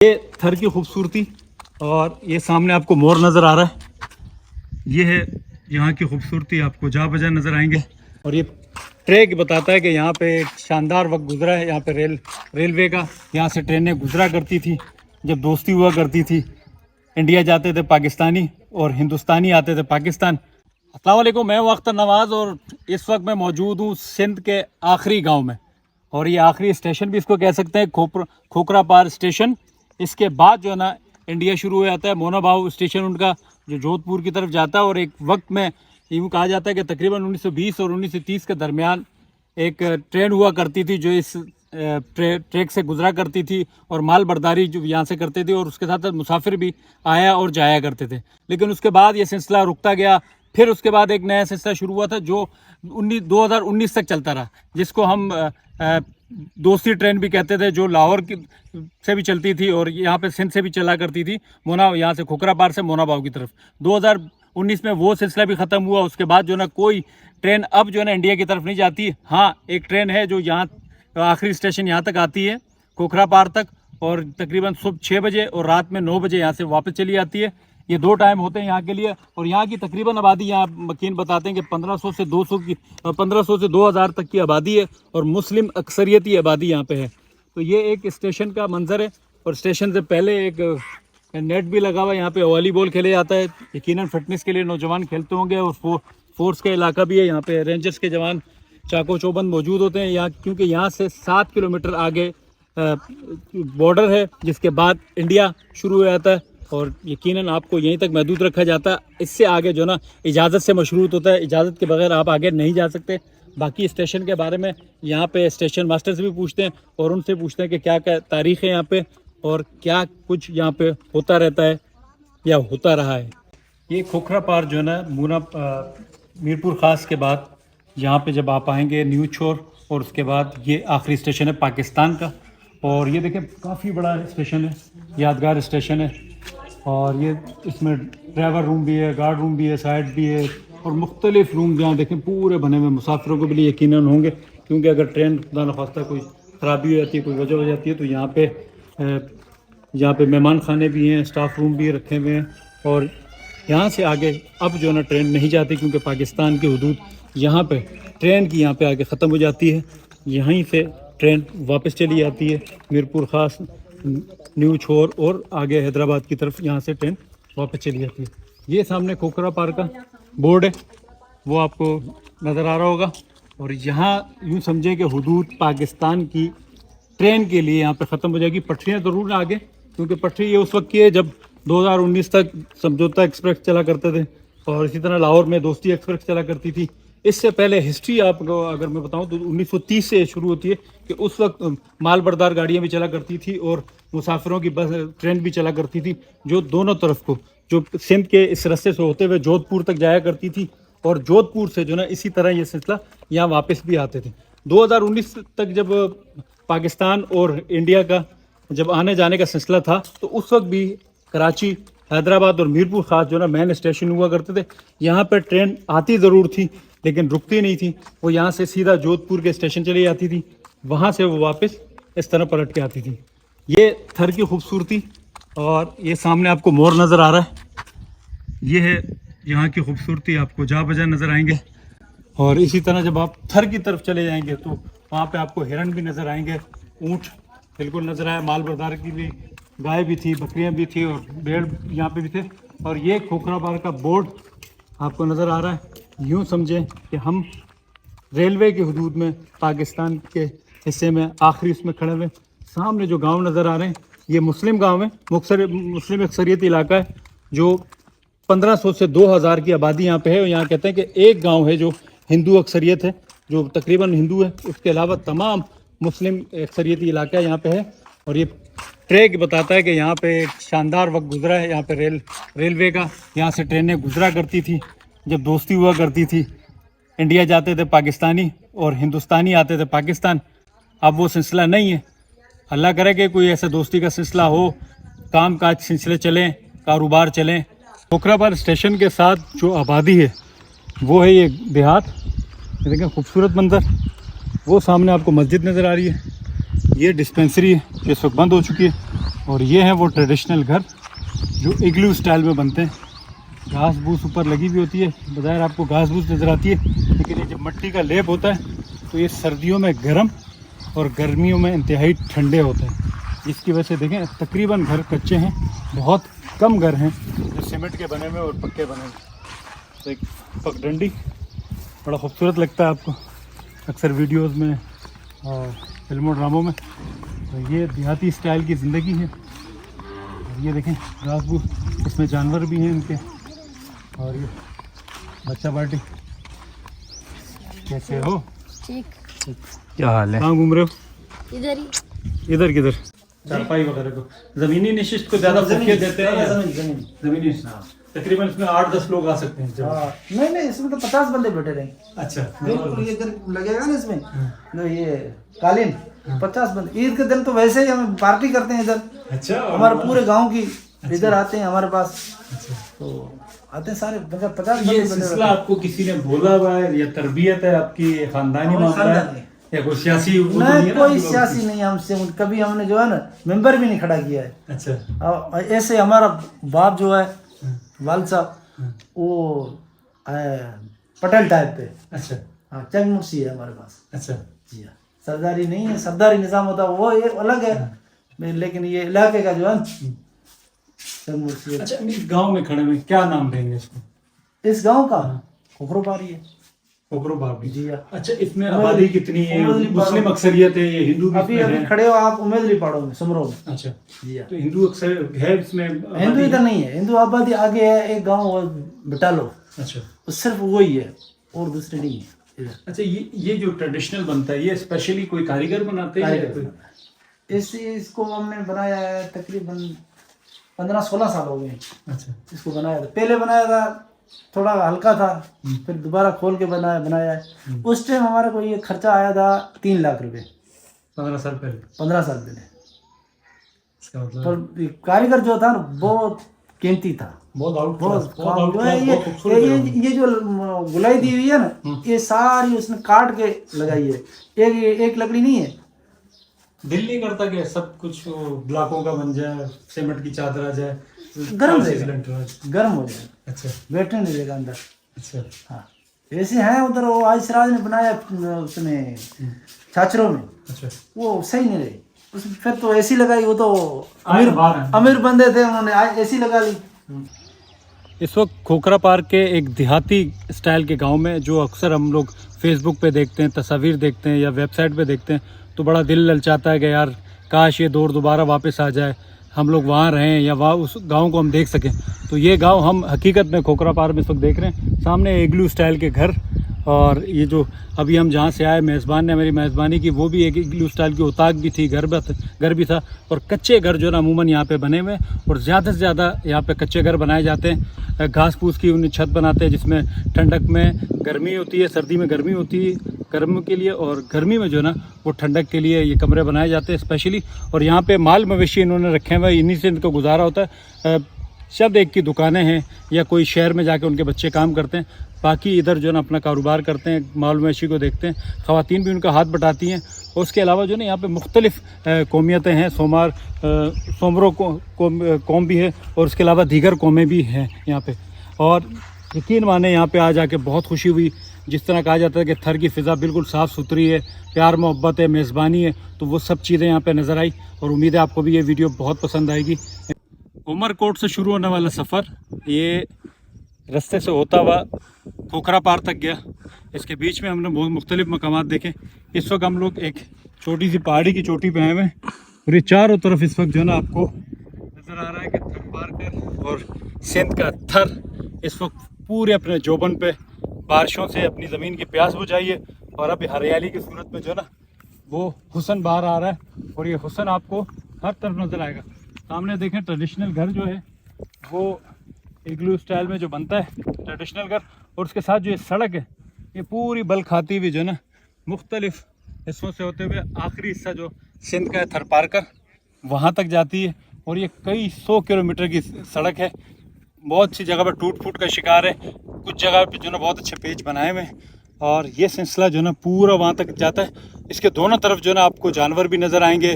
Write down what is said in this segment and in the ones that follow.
ये थर की खूबसूरती और ये सामने आपको मोर नज़र आ रहा है। ये है यहाँ की खूबसूरती, आपको जहाँ बजा नज़र आएंगे। और ये ट्रैक बताता है कि यहाँ पे एक शानदार वक्त गुजरा है। यहाँ पे रेलवे का यहाँ से ट्रेनें गुजरा करती थी जब दोस्ती हुआ करती थी। इंडिया जाते थे पाकिस्तानी और हिंदुस्तानी आते थे पाकिस्तान। अस्सलाम वालेकुम, मैं अख्तर नवाज़ और इस वक्त मैं मौजूद हूँ सिंध के आखिरी गाँव में। और ये आखिरी स्टेशन भी इसको कह सकते हैं, खोखरा पार स्टेशन। इसके बाद जो है ना इंडिया शुरू हो जाता है। मोना भाव स्टेशन उनका जो जोधपुर की तरफ जाता है। और एक वक्त में यूँ कहा जाता है कि तकरीबन 1920 और 1930 के दरमियान एक ट्रेन हुआ करती थी जो इस ट्रैक से गुजरा करती थी और माल बर्दारी जो यहाँ से करते थे और उसके साथ साथ मुसाफिर भी आया और जाया करते थे। लेकिन उसके बाद ये सिलसिला रुकता गया। फिर उसके बाद एक नया सिलसिला शुरू हुआ था जो 2019 तक चलता रहा, जिसको हम दोस्ती ट्रेन भी कहते थे, जो लाहौर की से भी चलती थी और यहाँ पे सिंध से भी चला करती थी, मोना यहाँ से खोखरा पार से मोना भाव की तरफ। 2019 में वो सिलसिला भी ख़त्म हुआ। उसके बाद जो ना कोई ट्रेन अब जो है ना इंडिया की तरफ नहीं जाती। हाँ, एक ट्रेन है जो यहाँ आखिरी स्टेशन यहाँ तक आती है, खोखरा पार तक, और तकरीबन सुबह 6 बजे और रात में 9 बजे यहाँ से वापस चली जाती है। ये 2 टाइम होते हैं यहाँ के लिए। और यहाँ की तकरीबन आबादी, यहाँ मकीन बताते हैं कि 1500 से 2000 तक की आबादी है और मुस्लिम अक्सरियती आबादी यहाँ पे है। तो ये एक स्टेशन का मंजर है। और स्टेशन से पहले एक नेट भी लगा हुआ है। यहाँ पे वॉलीबॉल खेले जाता है, यकीनन फिटनेस के लिए नौजवान खेलते होंगे। और फोर्स का इलाका भी है। यहाँ पे रेंजर्स के जवान चाको चौबंद मौजूद होते हैं यहाँ, क्योंकि यहाँ से 7 किलोमीटर आगे बॉर्डर है, जिसके बाद इंडिया शुरू हो जाता है। और यकीनन आपको यहीं तक महदूद रखा जाता है। इससे आगे जो ना इजाज़त से मशरूत होता है, इजाज़त के बगैर आप आगे नहीं जा सकते। बाकी स्टेशन के बारे में यहाँ पे स्टेशन मास्टर से भी पूछते हैं और उनसे पूछते हैं कि क्या क्या तारीख़ है यहाँ पे और क्या कुछ यहाँ पे होता रहता है या होता रहा है। ये खोखरा पार जो है ना मीरपुर ख़ास के बाद यहाँ पे जब आप आएंगे न्यू छोर, और उसके बाद ये आखिरी स्टेशन है पाकिस्तान का। और ये देखें काफ़ी बड़ा स्टेशन है, यादगार स्टेशन है। और ये इसमें ड्राइवर रूम भी है, गार्ड रूम भी है, साइड भी है और मुख्तलिफ रूम जहाँ देखें पूरे बने हुए। मुसाफिरों को भी लिए यकीनन होंगे, क्योंकि अगर ट्रेन खुदा न खास्ता कोई ख़राबी हो जाती है, कोई वजह हो जाती है, तो यहाँ पे मेहमान खाने भी हैं, स्टाफ रूम भी रखे हुए हैं। और यहाँ से आगे अब जो ना ट्रेन नहीं जाती, क्योंकि पाकिस्तान की हदूद यहाँ पे ट्रेन की यहाँ पे आगे ख़त्म हो जाती है। यहीं से ट्रेन वापस चली जाती है मीरपुर ख़ास, न्यू छोर और आगे हैदराबाद की तरफ यहाँ से ट्रेन वापस चली जाती है। ये सामने खोखरा पार का बोर्ड है, वो आपको नज़र आ रहा होगा। और यहाँ यूँ समझें कि हदूद पाकिस्तान की ट्रेन के लिए यहाँ पे ख़त्म हो जाएगी। पटरियाँ ज़रूर आगे, क्योंकि पटरी ये उस वक्त की है जब 2019 तक समझौता एक्सप्रेस चला करते थे और इसी तरह लाहौर में दोस्ती एक्सप्रेस चला करती थी। इससे पहले हिस्ट्री आपको अगर मैं बताऊं तो 1930 से शुरू होती है कि उस वक्त माल बर्दार गाड़ियाँ भी चला करती थी और मुसाफिरों की बस ट्रेन भी चला करती थी, जो दोनों तरफ को, जो सिंध के इस रास्ते से होते हुए जोधपुर तक जाया करती थी। और जोधपुर से जो ना इसी तरह ये सिलसिला यहाँ वापस भी आते थे। 2019 तक जब पाकिस्तान और इंडिया का जब आने जाने का सिलसिला था, तो उस वक्त भी कराची, हैदराबाद और मीरपुर ख़ास जो ना मेन स्टेशन हुआ करते थे। यहाँ पर ट्रेन आती ज़रूर थी लेकिन रुकती नहीं थी। वो यहाँ से सीधा जोधपुर के स्टेशन चली जाती थी, वहाँ से वो वापस इस तरह पलट के आती थी। ये थर की खूबसूरती और ये सामने आपको मोर नज़र आ रहा है। ये है यहाँ की खूबसूरती, आपको जहाँ बजा नज़र आएंगे। और इसी तरह जब आप थर की तरफ चले जाएंगे तो वहाँ पे आपको हिरन भी नज़र आएंगे, ऊँट बिल्कुल नज़र आए, माल बर्दार की भी गाय भी थी, बकरियाँ भी थी और भेड़ यहाँ पे भी थे। और ये खोखरा पार का बोर्ड आपको नज़र आ रहा है। यूँ समझें कि हम रेलवे की हदूद में पाकिस्तान के हिस्से में आखिरी उसमें खड़े हुए। सामने जो गांव नज़र आ रहे हैं ये मुस्लिम गांव है, मुस्लिम अक्सरियती इलाका है, जो 1500 से 2000 की आबादी यहाँ पे है। और यहाँ कहते हैं कि एक गांव है जो हिंदू अक्सरियत है, जो तकरीबन हिंदू है, उसके अलावा तमाम मुस्लिम अक्सरियती इलाका यहाँ पे है। और ये ट्रैक बताता है कि यहाँ पे एक शानदार वक्त गुजरा है। यहाँ पे रेलवे का यहाँ से ट्रेनें गुजरा करती थी जब दोस्ती हुआ करती थी। इंडिया जाते थे पाकिस्तानी और हिंदुस्तानी आते थे पाकिस्तान। अब वो सिलसिला नहीं है। अल्लाह करे कि कोई ऐसा दोस्ती का सिलसिला हो, काम काज सिलसिले चलें, कारोबार चलें। खोखरा पार स्टेशन के साथ जो आबादी है वो है ये देहात। देखें खूबसूरत मंजर। वो सामने आपको मस्जिद नज़र आ रही है। ये डिस्पेंसरी है जो इस वक्त बंद हो चुकी है। और ये हैं वो ट्रेडिशनल घर जो इग्लू स्टाइल में बनते हैं। घास भूस ऊपर लगी हुई होती है, बज़ाहिर आपको घास भूस नज़र आती है, लेकिन ये जब मिट्टी का लेप होता है तो ये सर्दियों में गर्म और गर्मियों में इंतहाई ठंडे होते हैं, जिसकी वजह से देखें तकरीबन घर कच्चे हैं, बहुत कम घर हैं जो सीमेंट के बने हुए और पक्के बने हुए। तो एक पगडंडी बड़ा खूबसूरत लगता है आपको अक्सर वीडियोस में और फिल्मों ड्रामों में। तो ये देहाती स्टाइल की ज़िंदगी है। और ये देखें घास भूस, इसमें जानवर भी हैं इनके। और ये बच्चा पार्टी, कैसे हो? ठीक। क्या हाल है? कहाँ घूम रहे हो? इधर ही। इधर किधर? चारपाई वगैरह को, जमीनी नशिस्त को ज़्यादा फौकियत देते हैं? जमीनी तकरीबन इसमें 8-10 लोग आ सकते हैं। नहीं, इसमें तो 50 बंदे बैठे रहेंगे। अच्छा, बिल्कुल ये लगेगा ना इसमें जो ये कालीन 50 बंदे। ईद के दिन तो वैसे ही हम पार्टी करते हैं इधर। अच्छा, हमारे पूरे गांव की इधर आते हैं हमारे पास। अच्छा, तो आते हैं सारे 50 ये सिलसिला आपको किसी ने बोला हुआ है या तरबियत है आपकी, खानदानी मामला है या कोई सियासी? नहीं, कोई सियासी नहीं हमसे, कभी हमने जो है ना मेंबर भी नहीं खड़ा किया है। अच्छा, ऐसे हमारा बाप जो है वाल साहब वो पटेल टाइप पे। अच्छा, हाँ, चंग मुर्सी है हमारे पास। अच्छा जी हाँ, सरदारी नहीं है, सरदारी निज़ाम होता है वो ये अलग है, लेकिन ये इलाके का जो है चंग मुर्सी। अच्छा, इस गांव में खड़े में क्या नाम देंगे इसको? इस गांव का खोखरोबारी है। खोखरोबारी, जी हाँ। अच्छा, इसमें आबादी कितनी है? मुस्लिम अक्सरियत है ये हिंदू? अभी खड़े हो आप उमेदली पहाड़ों में, सुमरो में। अच्छा, जी हाँ। तो हिंदू अक्सर है इसमें? हिंदू इधर नहीं है, हिंदू आबादी आगे है एक गाँव बिटालो। अच्छा, तो सिर्फ वही है और दूसरे नहीं है इधर। अच्छा, ये जो ट्रेडिशनल बनता है ये स्पेशली कोई कारीगर बनाते हैं या कोई? इसको हमने बनाया है तकरीबन 15-16 साल हो गए। अच्छा, इसको बनाया था, पहले बनाया था थोड़ा हल्का था, फिर दोबारा खोल के बनाया है। उस टाइम हमारा को ये खर्चा आया था 3 लाख रुपए। 15 साल पहले? 15 साल पहले। इसका मतलब पर कारीगर जो था ना बहुत कीमती था, बहुत ये जो गुलाई दी हुई है ना, ये सारी उसने काट के लगाई है, एक लकड़ी नहीं है। दिल नहीं करता कि सब कुछ ब्लॉकों का बन जाए, सीमेंट की चादर आ जाए, गर्म हो जाए। अच्छा, बैठने नहीं देगा अंदर। अच्छा, हाँ, ऐसे हैं उधर वो आयसराज ने बनाया उसने छाछरों में। अच्छा, वो सही नहीं रही उसमें, फिर तो एसी लगाई, वो तो अमीर बंदे थे उन्होंने एसी लगा ली। इस वक्त खोखरा पार्क के एक देहाती स्टाइल के गांव में, जो अक्सर हम लोग फेसबुक पे देखते हैं, तस्वीर देखते हैं या वेबसाइट पे देखते हैं, तो बड़ा दिल ललचाता है कि यार काश ये दौर दोबारा वापस आ जाए, हम लोग वहाँ रहें या वहाँ उस गांव को हम देख सकें। तो ये गांव हम हकीकत में खोखरा पार्क में इस वक्त देख रहे हैं। सामने इग्लू स्टाइल के घर, और ये जो अभी हम जहाँ से आए, मेज़बान ने मेरी मेज़बानी की, वो भी एक इग्लू स्टाइल की उताक भी थी, घर भी था। और कच्चे घर जो ना अमूमन यहाँ पे बने हुए, और ज़्यादा से ज़्यादा यहाँ पे कच्चे घर बनाए जाते हैं। घास फूस की उन्हें छत बनाते हैं, जिसमें ठंडक में गर्मी होती है, सर्दी में गर्मी होती है गर्म के लिए, और गर्मी में जो ना वो ठंडक के लिए ये कमरे बनाए जाते हैं स्पेशली। और यहाँ पे माल मवेशी इन्होंने रखे हुए, इन्हीं से इनका गुजारा होता है। शायद एक की दुकानें हैं या कोई शहर में जाके उनके बच्चे काम करते हैं, बाकी इधर जो ना अपना कारोबार करते हैं, माल मवेशी को देखते हैं। ख़वातीन भी उनका हाथ बटाती हैं। और उसके अलावा जो ना यहाँ पे मुख्तलिफ़ कौमियतें हैं, सोमरों कौम भी है, और उसके अलावा दीगर कौमें भी हैं यहाँ पे। और यकीन माने यहाँ पे आ जाके बहुत खुशी हुई। जिस तरह कहा जाता है कि थर की फ़िज़ा बिल्कुल साफ़ सुथरी है, प्यार मोहब्बत है, मेज़बानी है, तो वो सब चीज़ें यहाँ पे नज़र आई। और उम्मीद है आपको भी ये वीडियो बहुत पसंद आएगी। उमरकोट से शुरू होने वाला सफ़र ये रास्ते से होता हुआ खोखरा पार तक गया। इसके बीच में हमने बहुत मुख्तलिफ मकामात देखे। इस वक्त हम लोग एक छोटी सी पहाड़ी की चोटी पे आए हुए हैं, और ये चारों तरफ इस वक्त जो है ना आपको नज़र आ रहा है कि थर पार्कर और सिंध का थर इस वक्त पूरे अपने जोबन पे बारिशों से अपनी ज़मीन की प्यास बुझाई है, और अभी हरियाली की सूरत में जो है ना वो हुस्न बाहर आ रहा है। और ये हुस्न आपको हर तरफ नज़र आएगा। सामने देखें ट्रेडिशनल घर जो है वो इग्लू स्टाइल में जो बनता है ट्रेडिशनल घर, और उसके साथ जो ये सड़क है ये पूरी बल खाती हुई जो है ना मुख्तलिफ हिस्सों से होते हुए आखिरी हिस्सा जो सिंध का है थर पार्कर वहाँ तक जाती है। और ये कई 100 किलोमीटर की सड़क है। बहुत सी जगह पर टूट फूट का शिकार है, कुछ जगह पे जो ना बहुत अच्छे पेच बनाए हुए हैं, और ये सिलसिला जो है ना पूरा वहाँ तक जाता है। इसके दोनों तरफ जो है ना आपको जानवर भी नज़र आएंगे,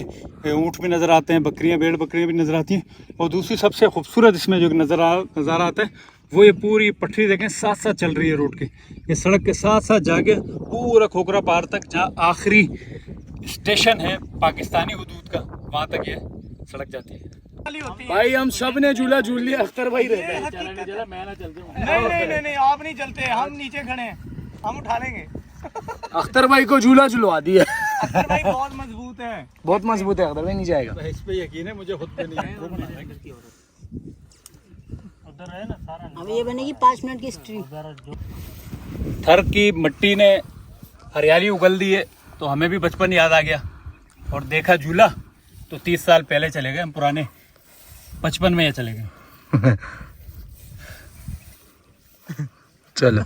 ऊँट भी नज़र आते हैं, बकरियाँ भेड़ बकरियाँ भी नज़र आती हैं। और दूसरी सबसे खूबसूरत इसमें जो नज़ारा आता है वो ये पूरी पटरी देखें साथ साथ चल रही है रोड के, ये सड़क के साथ साथ जाके पूरा खोखरा पहाड़ तक, जहाँ आखिरी स्टेशन है पाकिस्तानी हुदूद का, वहाँ तक ये सड़क जाती है। भाई हम सब ने झूला झूल लिया, अख्तर भाई रहते हैं। नहीं आप नहीं चलते, हम नीचे खड़े हैं, हम उठा लेंगे। अख्तर भाई को झूला झुलवा दिया। अख्तर भाई बहुत मजबूत है, बहुत मजबूत है, अख्तर भाई नहीं जाएगा। इस पे यकीन है मुझे, खुद पे नहीं है। अब ये बनेगी 5 मिनट की हिस्ट्री। थर की मिट्टी ने हरियाली उगल दी है, तो हमें भी बचपन याद आ गया और देखा झूला, तो 30 साल पहले चले गए हम, पुराने बचपन में ये चले गए। चलो।